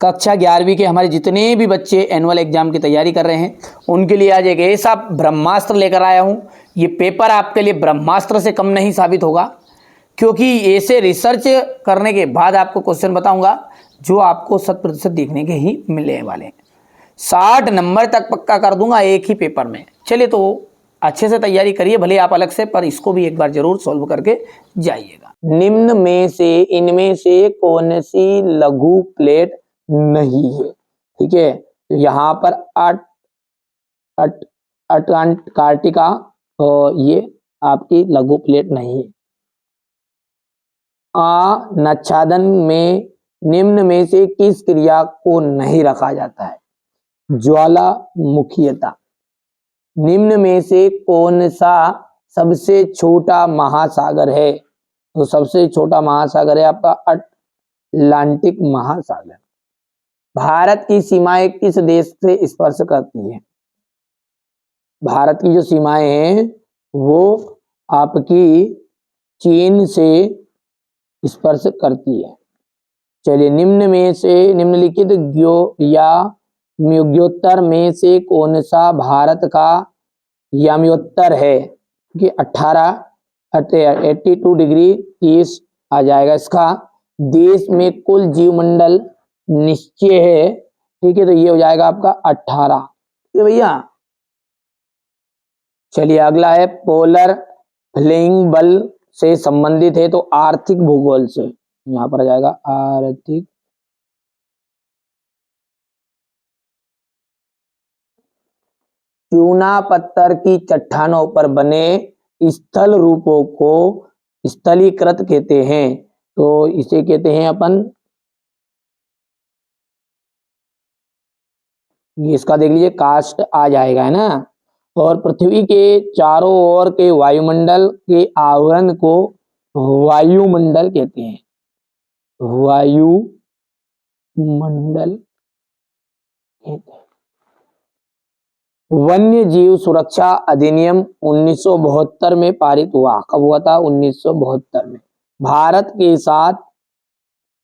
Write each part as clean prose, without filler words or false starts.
कक्षा 11वीं के हमारे जितने भी बच्चे एनुअल एग्जाम की तैयारी कर रहे हैं उनके लिए आज एक ऐसा ब्रह्मास्त्र लेकर आया हूँ। ये पेपर आपके लिए ब्रह्मास्त्र से कम नहीं साबित होगा, क्योंकि ऐसे रिसर्च करने के बाद आपको क्वेश्चन बताऊंगा जो आपको 100% देखने के ही मिलने वाले हैं। 60 नंबर तक पक्का कर दूंगा एक ही पेपर में। चलिए तो अच्छे से तैयारी करिए, भले आप अलग से, पर इसको भी एक बार जरूर सॉल्व करके जाइएगा। निम्न में से इनमें से कौन सी लघु प्लेट नहीं है? ठीक है, तो यहाँ पर अंटार्कटिका ये आपकी लघु प्लेट नहीं है। नच्छादन में निम्न में से किस क्रिया को नहीं रखा जाता है? ज्वालामुखीयता। निम्न में से कौन सा सबसे छोटा महासागर है? तो सबसे छोटा महासागर है आपका अटलांटिक महासागर। भारत की सीमाएं किस देश से स्पर्श करती हैं? भारत की जो सीमाएं हैं वो आपकी चीन से स्पर्श करती है। चलिए, निम्न में से निम्नलिखित याम्योत्तर में से कौन सा भारत का याम्योत्तर है? कि 82 डिग्री 30 आ जाएगा इसका। देश में कुल जीवमंडल निश्चय है, ठीक है, तो ये हो जाएगा आपका 18। ठीक है भैया। चलिए अगला है पोलर फ्लेइंग बल से संबंधित है, तो आर्थिक भूगोल से यहां पर आ जाएगा आर्थिक चूना पत्थर की चट्टानों पर बने स्थल रूपों को स्थलीकृत कहते हैं, तो इसे कहते हैं अपन, इसका देख लीजिए कास्ट आ जाएगा, है ना। और पृथ्वी के चारों ओर के वायुमंडल के आवरण को वायुमंडल कहते हैं। वायुमंडल कहते हैं। वन्य जीव सुरक्षा अधिनियम 1972 में पारित हुआ। कब हुआ था? 1972 में। भारत के साथ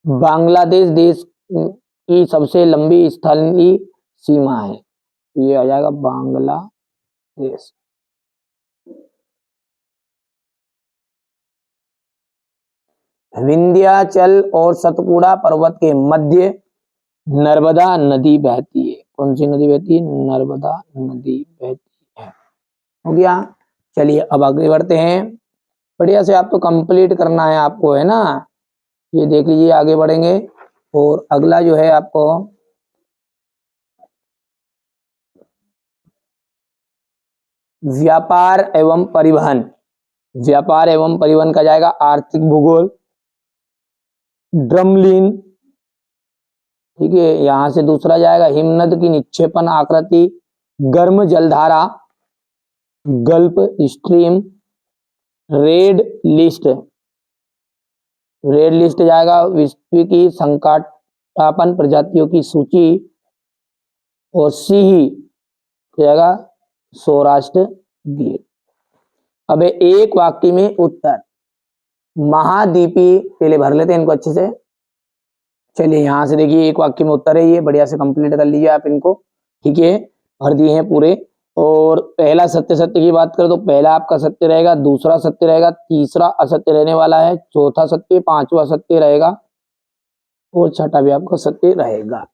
बांग्लादेश देश की सबसे लंबी स्थलीय सीमा है, ये आ जाएगा बांग्लादेश। विंध्याचल और सतपुड़ा पर्वत के मध्य नर्मदा नदी बहती है। कौन सी नदी बहती है? नर्मदा नदी बहती है। हो गया। चलिए अब आगे बढ़ते हैं। बढ़िया से आपको कंप्लीट करना है आपको, है ना। ये देख लीजिए, आगे बढ़ेंगे। और अगला जो है आपको व्यापार एवं परिवहन। व्यापार एवं परिवहन का जाएगा आर्थिक भूगोल। ड्रमलिन, ठीक है, यहां से दूसरा जाएगा हिमनद की निक्षेपण आकृति, गर्म जलधारा, gulf stream, red list. Red list जाएगा विश्व की संकटापन्न प्रजातियों की सूची। और सी जाएगा सौराष्ट्र द्वीप। अब एक वाक्य में उत्तर। महाद्वीपीय, पहले भर लेते हैं इनको अच्छे से। चलिए यहां से देखिए, एक वाक्य में उत्तर है, ये बढ़िया से कंप्लीट कर लीजिए आप इनको, ठीक है, भर दिए हैं पूरे। और पहला सत्य, सत्य की बात करें तो पहला आपका सत्य रहेगा, दूसरा सत्य रहेगा, तीसरा असत्य रहने वाला है, चौथा सत्य, पांचवा सत्य रहेगा और छठा भी आपका सत्य रहेगा।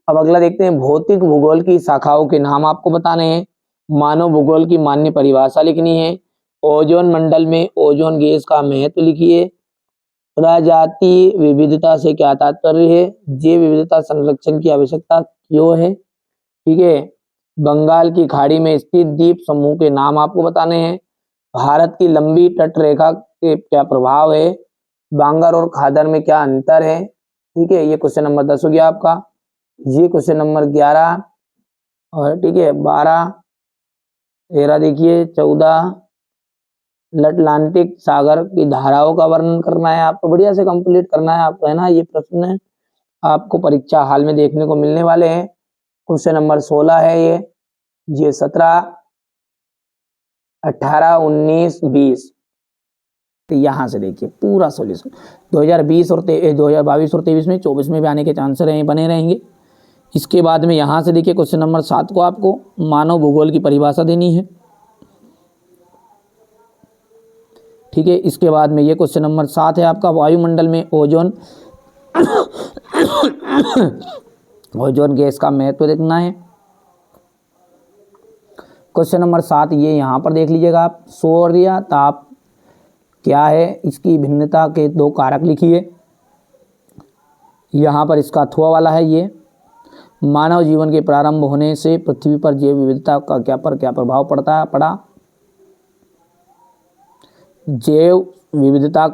अब अगला देखते हैं, भौतिक भूगोल की शाखाओं के नाम आपको बताने हैं। मानव भूगोल की मान्य परिभाषा लिखनी है। ओजोन मंडल में ओजोन गैस का महत्व लिखिए। प्रजातीय विविधता से क्या तात्पर्य है? जैव विविधता संरक्षण की आवश्यकता क्यों है? ठीक है। बंगाल की खाड़ी में स्थित द्वीप समूह के नाम आपको बताने हैं। भारत की लंबी तट रेखा के क्या प्रभाव है? बांगर और खादर में क्या अंतर है? ठीक है, ये क्वेश्चन नंबर 10 हो गया आपका। ये क्वेश्चन नंबर 11 और ठीक है 12, 13 देखिए, 14 अटलांटिक सागर की धाराओं का वर्णन करना है आपको, बढ़िया से कंप्लीट करना है आपको, है ना। ये प्रश्न आपको परीक्षा हाल में देखने को मिलने वाले हैं। क्वेश्चन नंबर 16 है ये 17, 18, 19, 20। तो यहां से देखिए पूरा सॉल्यूशन 2022 और 23 में 24 में भी आने के चांस बने रहेंगे। इसके बाद में यहाँ से देखिए क्वेश्चन नंबर 7 को आपको मानव भूगोल की परिभाषा देनी है। ठीक है, इसके बाद में ये क्वेश्चन नंबर 7 है आपका वायुमंडल में ओजोन ओजोन गैस का महत्व देखना है। क्वेश्चन नंबर 7 ये यहाँ पर देख लीजिएगा आप, सौर्य ताप क्या है, इसकी भिन्नता के 2 कारक लिखिए। यहाँ पर इसका अथवा वाला है, ये मानव जीवन के प्रारंभ होने से पृथ्वी पर जैव विविधता का क्या प्रभाव पड़ा। जैव विविधता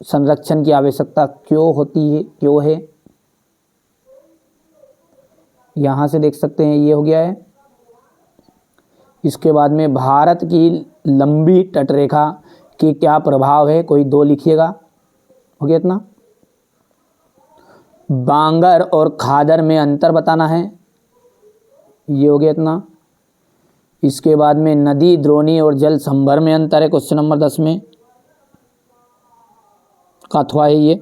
संरक्षण की आवश्यकता क्यों है, यहाँ से देख सकते हैं, ये हो गया है। इसके बाद में भारत की लंबी तटरेखा के क्या प्रभाव है, कोई 2 लिखिएगा, हो गया इतना। बांगर और खादर में अंतर बताना है, ये हो गया इतना। इसके बाद में नदी, द्रोणी और जल संभर में अंतर है, क्वेश्चन नंबर 10 में का अथवा है ये।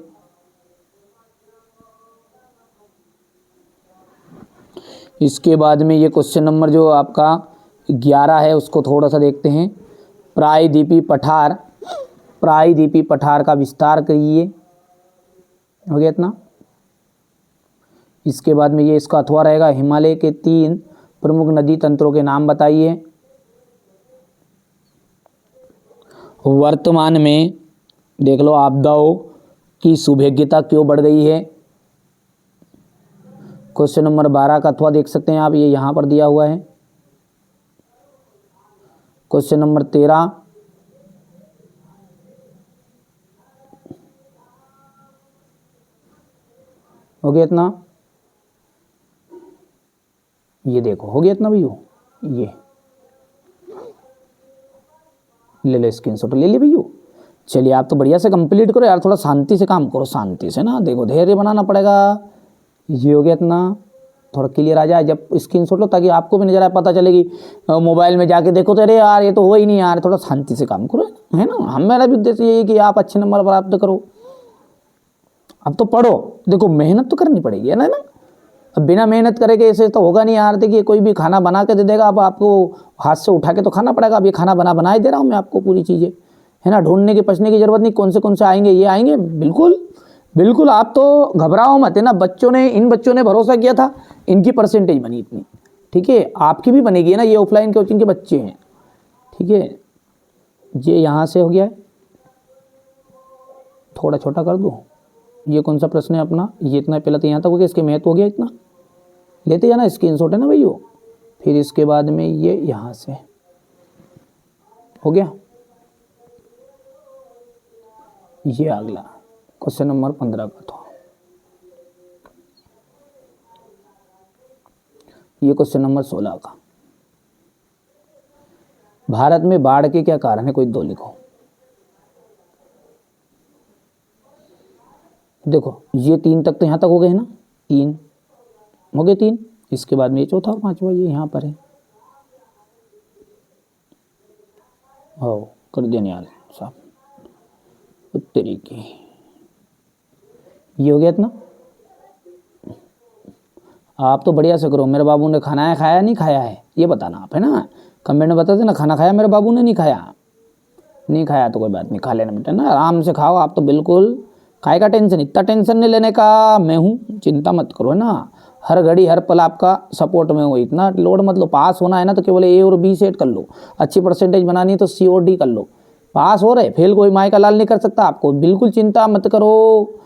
इसके बाद में ये क्वेश्चन नंबर जो आपका 11 है उसको थोड़ा सा देखते हैं। प्रायद्वीपीय पठार का विस्तार करिए, हो गया इतना। इसके बाद में ये इसका अथवा रहेगा, हिमालय के 3 प्रमुख नदी तंत्रों के नाम बताइए। वर्तमान में देख लो आपदाओं की सुभेद्यता क्यों बढ़ गई है। क्वेश्चन नंबर 12 का अथवा देख सकते हैं आप, ये यहाँ पर दिया हुआ है। क्वेश्चन नंबर 13 हो गया इतना, ये देखो हो गया इतना भैया, ये ले लो स्क्रीनशॉट ले ले भैया। चलिए आप तो बढ़िया से कंप्लीट करो यार, थोड़ा शांति से काम करो, शांति से ना, देखो धैर्य बनाना पड़ेगा। ये हो गया इतना, थोड़ा क्लियर आ जाए जब स्क्रीनशॉट लो, ताकि आपको भी नजर आए, पता चलेगी। मोबाइल में जाके देखो तो अरे यार ये तो हो ही नहीं यार, थोड़ा शांति से काम करो, है ना। हमारा भी उद्देश्य यही है कि आप अच्छे नंबर प्राप्त करो। अब तो पढ़ो, देखो मेहनत तो करनी पड़ेगी, है ना। अब बिना मेहनत करेंगे ऐसे तो होगा नहीं यार। देखिए कोई भी खाना बना के दे देगा, अब आपको हाथ से उठा के तो खाना पड़ेगा। अब ये खाना बना ही दे रहा हूँ मैं आपको पूरी चीज़ें, है ना। ढूंढने की पछने की जरूरत नहीं, कौन से आएंगे, ये आएंगे, बिल्कुल आप तो घबराओ मत, है ना। इन बच्चों ने भरोसा किया था, इनकी परसेंटेज बनी इतनी, ठीक है। आपकी भी बनेगी ना, ये ऑफलाइन कोचिंग के बच्चे हैं, ठीक है। ये यहाँ से हो गया है, थोड़ा छोटा कर दूँ। ये कौन सा प्रश्न है अपना, ये इतना पहले तो यहाँ तक हो गया, इसके महत्व हो गया इतना, लेते जाना स्क्रीनशॉट, है ना भैया। फिर इसके बाद में ये यहाँ से हो गया। ये अगला क्वेश्चन नंबर 15 का था, ये क्वेश्चन नंबर 16 का। भारत में बाढ़ के क्या कारण है, कोई 2 लिखो। देखो ये 3 तक तो यहाँ तक हो गए ना, 3 हो गए 3। इसके बाद में ये चौथा और 5वां ये यहाँ पर है, हो कर दिया निहाल साहब तरीके। ये हो गया इतना। आप तो बढ़िया से करो। मेरे बाबू ने खाना खाया नहीं खाया है, ये बताना आप, है ना। कमेंट में बता देना खाना खाया मेरे बाबू ने, नहीं खाया तो कोई बात नहीं, खा लेना बेटा ना, आराम से खाओ। आप तो बिल्कुल खाए का टेंशन, इतना टेंशन नहीं लेने का, मैं हूँ, चिंता मत करो, है ना। हर घड़ी हर पल आपका सपोर्ट में हो, इतना लोड मत लो। पास होना है ना तो केवल A और B सेट कर लो, अच्छी परसेंटेज बनानी है तो C और D कर लो। पास हो रहे, फेल कोई माई का लाल नहीं कर सकता आपको, बिल्कुल चिंता मत करो।